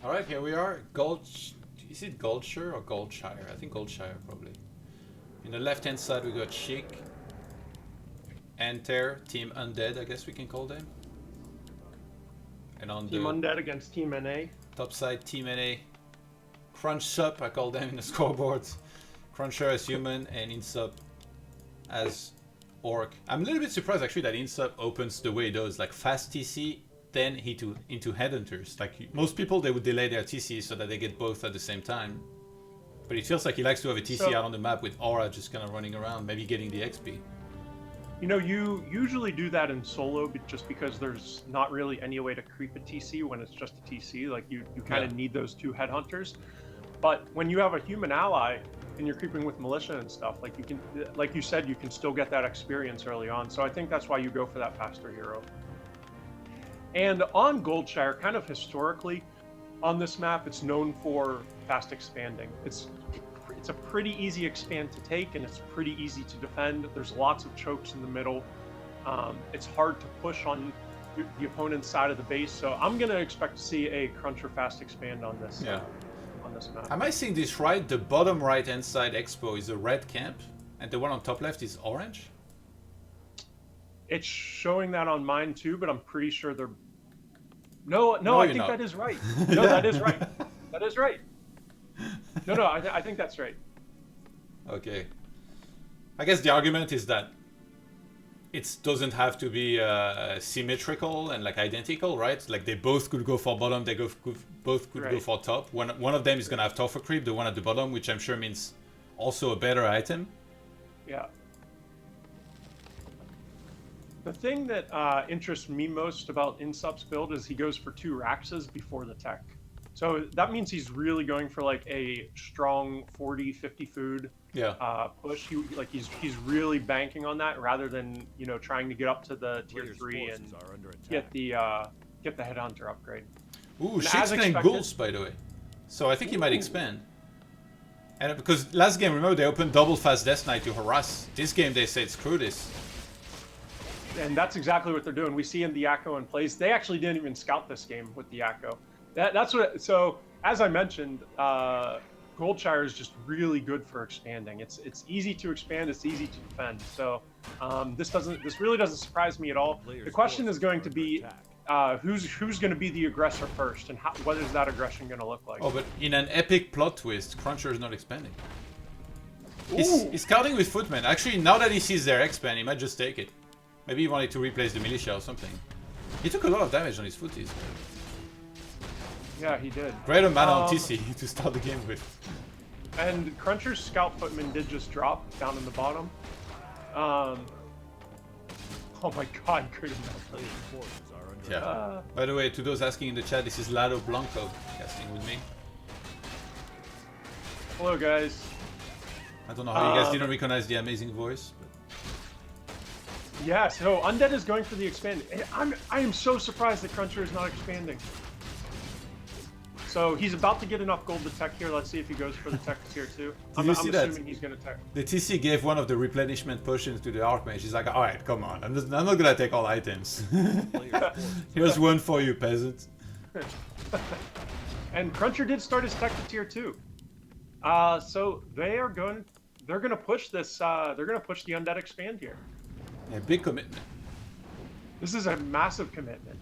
All right, here we are. Is it Goldshire or Goldshire? I think Goldshire probably. In the left-hand side, we got Sheik and TeRRoR, Team Undead, I guess we can call them. And on Team the Undead against Team NA. top side, Team NA. CrunCher, I call them in the scoreboard. CrunCher as human and INSUP as orc. I'm a little bit surprised actually that INSUP opens the way it does, like fast TC, then into headhunters. Like most people, they would delay their TC so that they get both at the same time. But it feels like he likes to have a TC out on the map with Aura just kind of running around, maybe getting the XP. You know, you usually do that in solo just because there's not really any way to creep a TC when it's just a TC. Like you kind of need those two headhunters. But when you have a human ally and you're creeping with militia and stuff, like you can, like you said, you can still get that experience early on. So I think that's why you go for that faster hero. And on Goldshire, kind of historically, on this map, it's known for fast expanding. It's a pretty easy expand to take, and it's pretty easy to defend. There's lots of chokes in the middle. It's hard to push on the opponent's side of the base, so I'm going to expect to see a CrunCher fast expand on this. On this map. Am I seeing this right? The bottom right-hand side expo is a red camp, and the one on top left is orange? It's showing that on mine too, but I'm pretty sure they're... No, I think that is right. No, that is right. That is right. No, I think that's right. Okay. I guess the argument is that it doesn't have to be symmetrical and like identical, right? Like they both could go for bottom, they both could go for top. One of them is gonna have tougher creep, the one at the bottom, which I'm sure means also a better item. Yeah. The thing that interests me most about INSUP's build is he goes for 2 Raxes before the tech. So that means he's really going for like a strong 40-50 food push. He's really banking on that rather than, you know, trying to get up to the tier 3 and get the headhunter upgrade. Ooh, Sheik's playing ghouls, by the way. So I think he might expand. And because last game, remember, they opened double fast Death Knight to harass. This game they said screw this. And that's exactly what they're doing. We see in the Yakko in place. They actually didn't even scout this game with the Yakko. That's what. So as I mentioned, Goldshire is just really good for expanding. It's easy to expand. It's easy to defend. So this really doesn't surprise me at all. The question is going to be who's going to be the aggressor first, and what is that aggression going to look like? Oh, but in an epic plot twist, CrunCher is not expanding. He's scouting with footmen. Actually, now that he sees their expand, he might just take it. Maybe he wanted to replace the militia or something. He took a lot of damage on his footies. Yeah, he did. Greater mana on TC to start the game with. And CrunCher's Scout Footman did just drop down in the bottom. Oh my god, greater mana. Yeah. By the way, to those asking in the chat, this is Lado Blanco casting with me. Hello, guys. I don't know how you guys didn't recognize the amazing voice. But... Yeah, so Undead is going for the expand. I am so surprised that CrunCher is not expanding. So he's about to get enough gold to tech here. Let's see if he goes for the tech tier 2. I'm assuming he's going to tech. The TC gave one of the replenishment potions to the Archmage. He's like, alright, come on. I'm not going to take all items. Here's one for you, peasant. And CrunCher did start his tech to tier 2. So they're going to push this. They're going to push the Undead expand here. Yeah, big commitment. This is a massive commitment.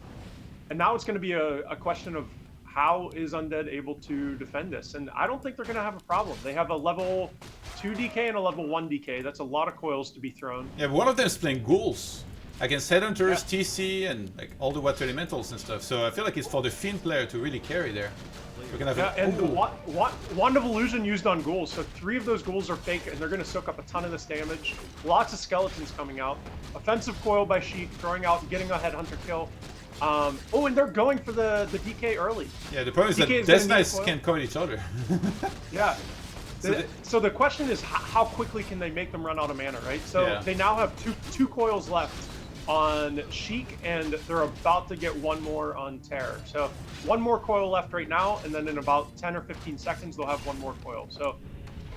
And now it's going to be a question of how is Undead able to defend this? And I don't think they're going to have a problem. They have a level 2 DK and a level 1 DK. That's a lot of coils to be thrown. Yeah, but one of them is playing ghouls against headhunters, TC, and like all the water elementals and stuff. So I feel like it's for the Fiend player to really carry there. We're gonna have and Wand of Illusion used on ghouls. So 3 of those ghouls are fake, and they're going to soak up a ton of this damage. Lots of skeletons coming out. Offensive coil by Sheik, throwing out, getting a headhunter kill. And they're going for the DK early. Yeah, the problem is that Death Knights can't cover each other. Yeah. So the question is, how quickly can they make them run out of mana, right? So they now have two coils left on Sheik, and they're about to get one more on TeRRoR. So one more coil left right now, and then in about 10 or 15 seconds, they'll have one more coil. So,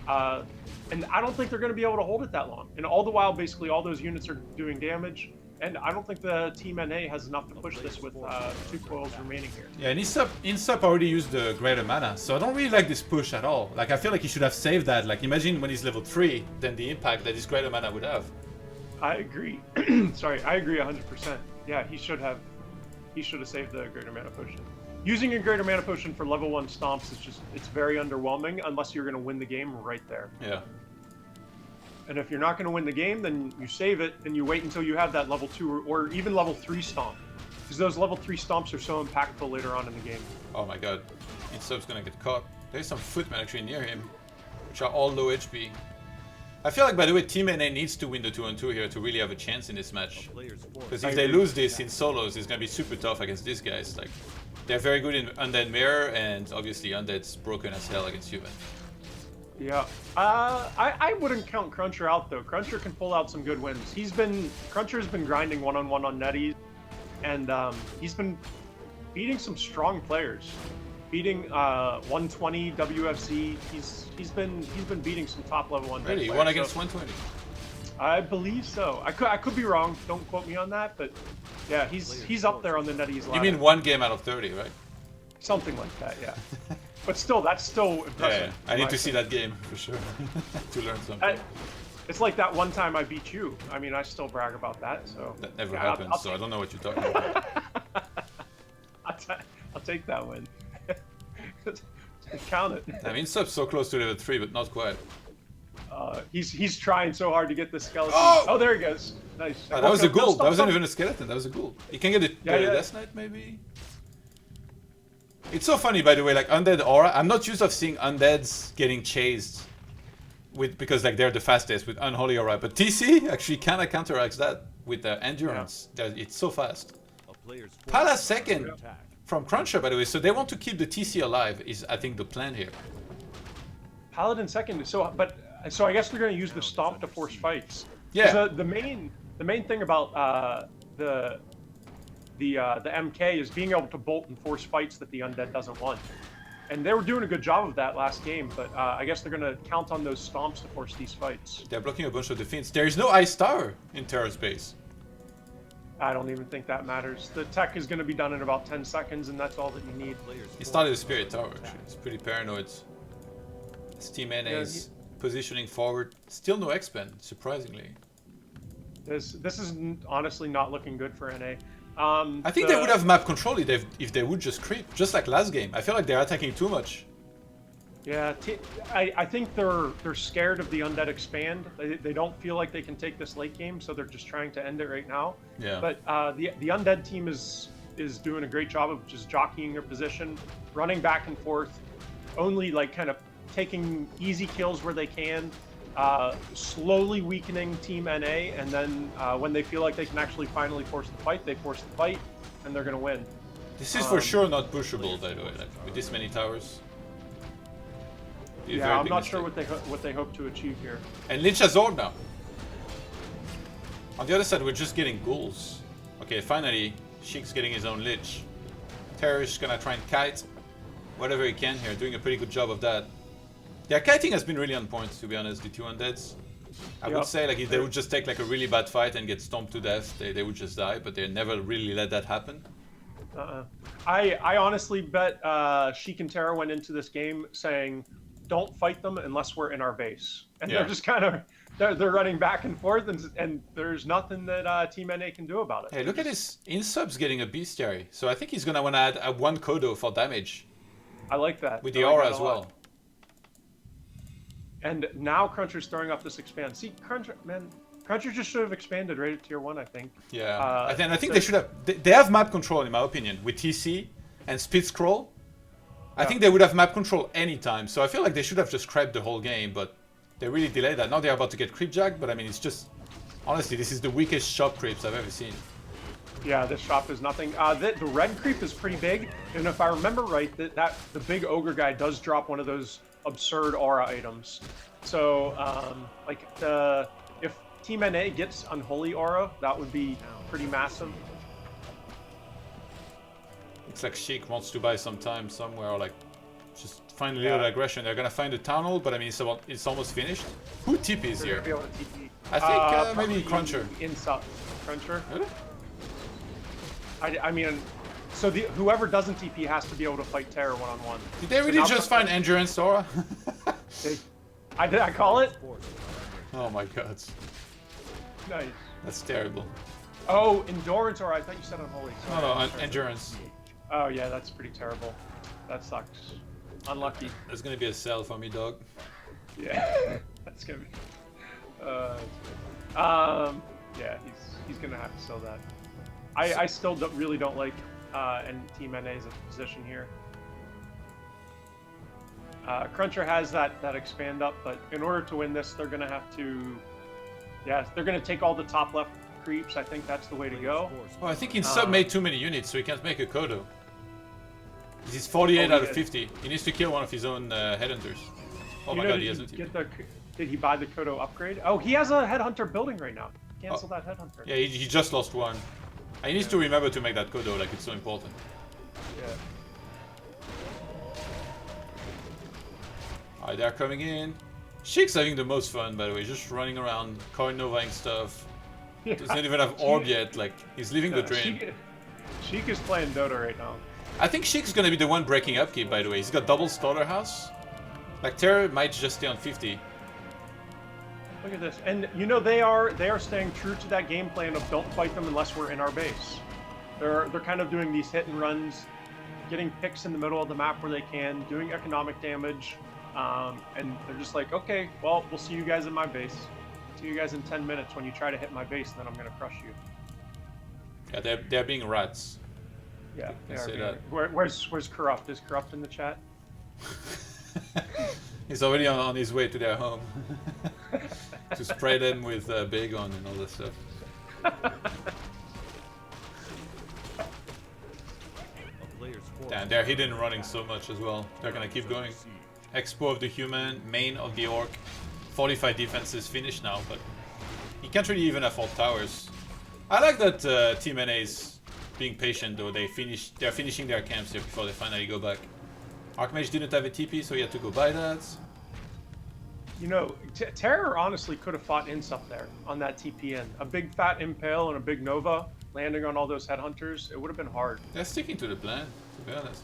and I don't think they're going to be able to hold it that long. And all the while, basically, all those units are doing damage. And I don't think the Team NA has enough to push this with 2 coils remaining here. Yeah, and INSUP already used the greater mana, so I don't really like this push at all. Like, I feel like he should have saved that. Like, imagine when he's level 3, then the impact that his greater mana would have. I agree. Sorry, I agree 100%. Yeah, he should have saved the greater mana potion. Using a greater mana potion for level 1 stomps is just, it's very underwhelming unless you're going to win the game right there. Yeah. And if you're not going to win the game, then you save it and you wait until you have that level 2 or even level 3 stomp. Because those level 3 stomps are so impactful later on in the game. Oh my god. INSUP's gonna get caught. There's some footmen actually near him, which are all low HP. I feel like, by the way, Team NA needs to win the 2-on-2 here to really have a chance in this match. Because if they lose this in solos, it's gonna be super tough against these guys. Like, they're very good in Undead Mirror, and obviously Undead's broken as hell against Human. Yeah, I wouldn't count CrunCher out though. CrunCher can pull out some good wins. CrunCher's been grinding one-on-one on netties, and he's been beating some strong players. Beating 120 WFC. He's been beating some top level Undead Really, players. won against 120? I believe so. I could be wrong. Don't quote me on that, but yeah, he's up there on the netties ladder. You mean 1 game out of 30, right? Something like that, yeah. But still, that's still impressive. Yeah, I need to see that game for sure to learn something. It's like that one time I beat you. I mean, I still brag about that. So that never happened, so I don't know what you're talking about. I'll take that win. Count it. I mean, INSUP's so close to level 3, but not quite. He's trying so hard to get the skeleton. Oh, there he goes. Nice. Oh, that was a ghoul. That wasn't even a skeleton. That was a ghoul. You can get the Death Knight, maybe? It's so funny, by the way, like Undead Aura. I'm not used to seeing Undeads getting chased because like they're the fastest with Unholy Aura. But TC actually kind of counteracts that with the Endurance. Yeah. It's so fast. Palace second from CrunCher, by the way. So they want to keep the TC alive is, I think, the plan here. Paladin second. So I guess they're going to use the Stomp to force fights. Yeah. The main thing about the MK is being able to bolt and force fights that the Undead doesn't want. And they were doing a good job of that last game, but I guess they're going to count on those stomps to force these fights. They're blocking a bunch of defense. There is no Ice Tower in TeRRoR's base. I don't even think that matters. The tech is going to be done in about 10 seconds, and that's all that you need. He started a Spirit Tower, actually. It's pretty paranoid. Team NA is positioning forward. Still no X-Pen, surprisingly. This is honestly not looking good for NA. I think they would have map control if they would just creep, just like last game. I feel like they're attacking too much. Yeah, I think they're scared of the Undead expand. They don't feel like they can take this late game, so they're just trying to end it right now. Yeah. But the Undead team is doing a great job of just jockeying their position, running back and forth, only like kind of taking easy kills where they can, slowly weakening Team NA, and then when they feel like they can actually finally force the fight, they force the fight, and they're going to win. This is for sure not pushable, by the way, like, with this many towers. Yeah, I'm not sure what they hope to achieve here. And Lich has Orb now. On the other side, we're just getting ghouls. Okay, finally, Sheik's getting his own Lich. TeRRoR is gonna try and kite whatever he can here, doing a pretty good job of that. Yeah, kiting has been really on point, to be honest, the two Undeads. I would say, like, if they would just take like a really bad fight and get stomped to death, they would just die, but they never really let that happen. I honestly bet Sheik and TeRRoR went into this game saying, don't fight them unless we're in our base. And they're just kind of, they're running back and forth, and there's nothing that Team NA can do about it. Hey, look at this. INSUP's getting a Bestiary, so I think he's going to want to add one Kodo for damage. I like that. With the aura as well. And now CrunCher's throwing up this expand. See, CrunCher just should have expanded right at tier 1, I think. Yeah, I think they should have. They have map control, in my opinion, with TC and speed scroll. I think they would have map control anytime, so I feel like they should have just crept the whole game, but they really delayed that. Now they're about to get creep jack, but I mean, it's just, honestly, this is the weakest shop creeps I've ever seen. Yeah, this shop is nothing. The red creep is pretty big, and if I remember right, the big ogre guy does drop one of those absurd aura items. So, if Team NA gets Unholy Aura, that would be pretty massive. Looks like Sheik wants to buy some time somewhere, or like just find a little aggression. They're gonna find the town hall, but I mean it's almost finished. Who TPs here? Be able to TP. I think maybe CrunCher. INSUP. CrunCher. Really? I mean, so whoever doesn't TP has to be able to fight TeRRoR one-on-one. Did they really just find endurance Aura? Did I call it? Oh my god. Nice. That's terrible. Oh, endurance, or I thought you said unholy. Sorry. No, endurance. Oh yeah, that's pretty terrible. That sucks. Unlucky. There's gonna be a sell for me, dog. Yeah, that's gonna be. Yeah, he's gonna have to sell that. I still really don't like and Team NA's position here. CrunCher has that expand up, but in order to win this, they're gonna have to. Yeah, they're gonna take all the top left creeps. I think that's the way to go. Oh, I think INSUP made too many units, so he can't make a Kodo. He's 48 out of 50. He needs to kill one of his own headhunters. Oh my god, he hasn't. Did he buy the Kodo upgrade? Oh, he has a headhunter building right now. Cancel that headhunter. Yeah, he just lost one. He needs to remember to make that Kodo, like it's so important. Yeah. Alright, they're coming in. Sheik's having the most fun, by the way, just running around, coin novaing stuff. Yeah. Doesn't even have orb yet, like, he's living the dream. Sheik is playing Dota right now. I think Sheik's gonna be the one breaking upkeep, by the way. He's got double slaughterhouse. Like, TeRRoR might just stay on 50. Look at this. And, you know, they are staying true to that game plan of don't fight them unless we're in our base. They're kind of doing these hit and runs, getting picks in the middle of the map where they can, doing economic damage. And they're just like, okay, well, we'll see you guys in my base. See you guys in 10 minutes when you try to hit my base, and then I'm going to crush you. Yeah, they're being rats. Yeah, they are. Say that. Where's Corrupt? Is Corrupt in the chat? He's already on his way to their home. To spray them with Bagon and all that stuff. Damn, they're hidden running so much as well. They're gonna keep going. Expo of the human, main of the orc. 45 defenses finished now, but he can't really even afford towers. I like that Team NA's being patient though. They're finishing their camps here before they finally go back. Archmage didn't have a TP, so he had to go buy that. You know, TeRRoR honestly could have fought INSUP there on that TPN. A big fat Impale and a big Nova landing on all those headhunters. It would have been hard. They're sticking to the plan, to be honest.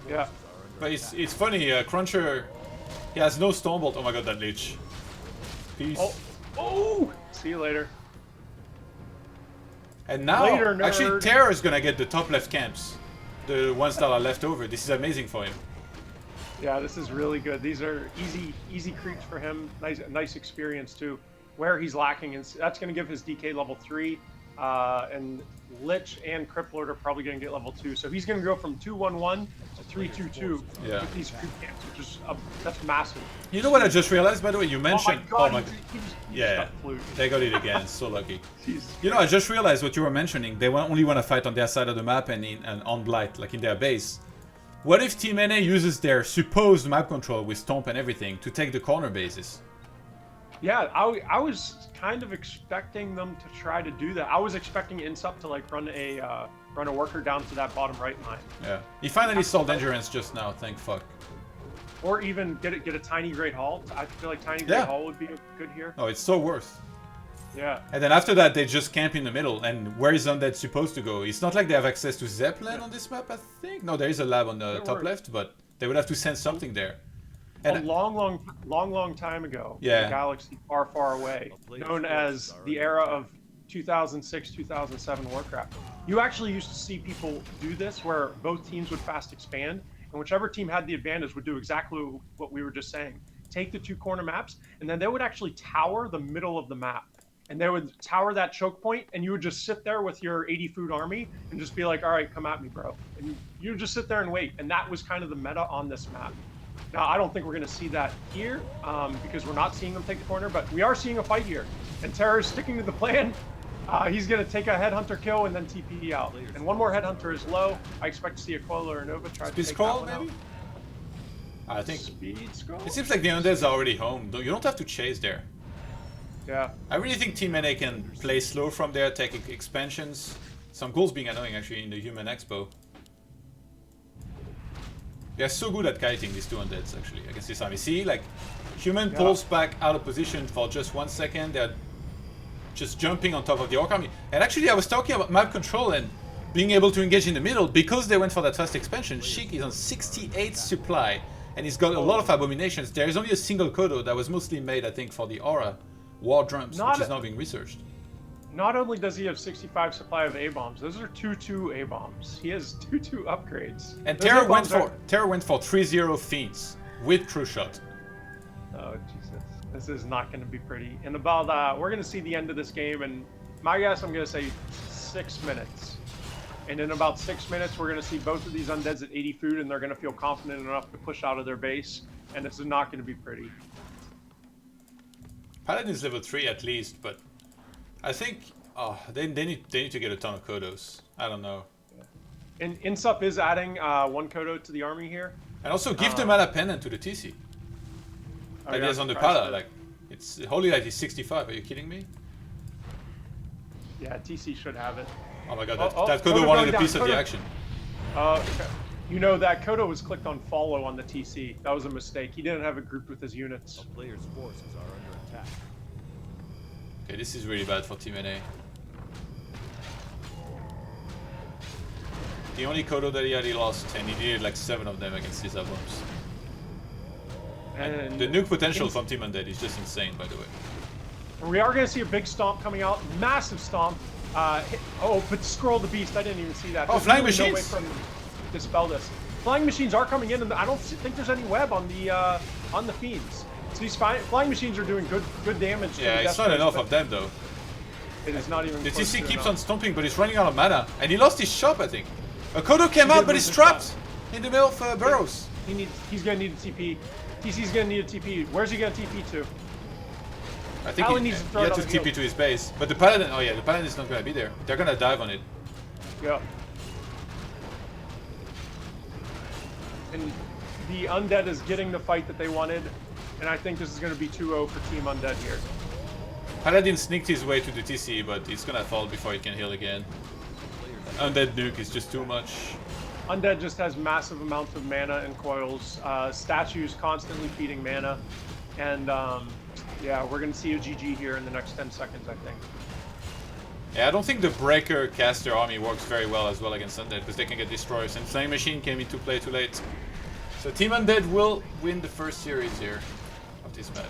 Yeah. But it's funny, CrunCher, he has no Stormbolt. Oh my god, that Lich. Peace. Oh! See you later. And now, Later, nerd. actually, TeRRoR is gonna get the top left camps. The ones that are left over. This is amazing for him. Yeah, this is really good. These are easy creeps for him. Nice experience too. Where he's lacking, and that's going to give his DK level 3, and Lich and Crippler are probably going to get level 2. So he's going to go from 2-1-1 to 3-2-2 with these creep camps, which is that's massive. You know what I just realized, by the way? You mentioned. Oh my god! He yeah, just they got it again. So lucky. Jeez. You know, I just realized what you were mentioning. They only want to fight on their side of the map and on Blight, like in their base. What if Team NA uses their supposed map control with Stomp and everything to take the corner bases? Yeah, I was kind of expecting them to try to do that. I was expecting INSUP to like run a worker down to that bottom right line. Yeah, he finally sold Endurance just now. Thank fuck. Or even get a tiny Great Hall. I feel like tiny Great Hall would be good here. Oh, it's so worth. Yeah. And then after that, they just camp in the middle. And where is Undead supposed to go? It's not like they have access to Zeppelin on this map, I think. No, there is a lab on the top left, but they would have to send something there. And a long time ago, in a galaxy far, far away, known as the era of 2006, 2007 Warcraft. You actually used to see people do this, where both teams would fast expand, and whichever team had the advantage would do exactly what we were just saying. Take the two corner maps, and then they would actually tower the middle of the map. And they would tower that choke point, and you would just sit there with your 80 food army and just be like, all right, come at me, bro. And you would just sit there and wait. And that was kind of the meta on this map. Now, I don't think we're going to see that here because we're not seeing them take the corner, but we are seeing a fight here. And TeRRoR is sticking to the plan. He's going to take a headhunter kill and then TP out. And one more headhunter is low. I expect to see a Coil or a Nova try to take that one out. Maybe? I think Speed scroll? It seems like the Undeads are already home. You don't have to chase there. Yeah. I really think Team NA can play slow from there, take expansions. Some ghouls being annoying actually in the Human Expo. They're so good at kiting, these two Undeads actually against this army. See, like, Human pulls back out of position for just 1 second. They're just jumping on top of the Orc army. And actually, I was talking about map control and being able to engage in the middle because they went for that fast expansion. Sheik is on 68 supply, and he's got a lot of abominations. There is only a single Kodo that was mostly made, I think, for the Aura War Drums, which is now being researched. Not only does he have 65 supply of A-bombs, those are 2-2 A-bombs. He has 2-2 upgrades. And TeRRoR went for 3-0 Fiends with Crew Shot. Oh, Jesus. This is not going to be pretty. In about, we're going to see the end of this game, and my guess, I'm going to say 6 minutes. And in about 6 minutes, we're going to see both of these undeads at 80 food, and they're going to feel confident enough to push out of their base, and this is not going to be pretty. Paladin's level 3 at least, but I think they need to get a ton of Kodos. I don't know. And INSUP is adding 1 Kodo to the army here. And also give the mana pendant to the TC. Like there's on the Pala, like it's Holy Light is 65. Are you kidding me? Yeah, TC should have it. Oh my god, that Kodo wanted a piece of the action. Okay. You know that Kodo was clicked on follow on the TC. That was a mistake. He didn't have it grouped with his units. The player's forces are under attack. Okay, this is really bad for Team NA. The only Kodo that he lost, and he needed like 7 of them against his bombs. And the nuke potential from Team Undead is just insane, by the way. We are going to see a big stomp coming out. Massive stomp. But scroll the beast. I didn't even see that. There's flying machines. No way to dispel this. Flying machines are coming in, and I don't think there's any web on the fiends. So these flying machines are doing good damage. Yeah, it's not enough of them though. It is not even. The TC keeps on stomping, but he's running out of mana, and he lost his shop, I think. A Kodo came out, but he's trapped in the middle of burrows. He's gonna need a TP. TC's gonna need a TP. Where's he gonna TP to? I think he had to TP to his base, but the Paladin. Oh yeah, the Paladin is not gonna be there. They're gonna dive on it. Yeah. And the Undead is getting the fight that they wanted, and I think this is going to be 2-0 for Team Undead here. Paladin sneaked his way to the TC, but he's gonna fall before he can heal again. Undead nuke is just too much. Undead just has massive amounts of mana and coils. Statues constantly feeding mana, and yeah, we're going to see a GG here in the next 10 seconds, I think. Yeah, I don't think the Breaker caster army works very well as well against Undead because they can get destroyed, and Flying Machine came into play too late. So Team Undead will win the first series here of this match.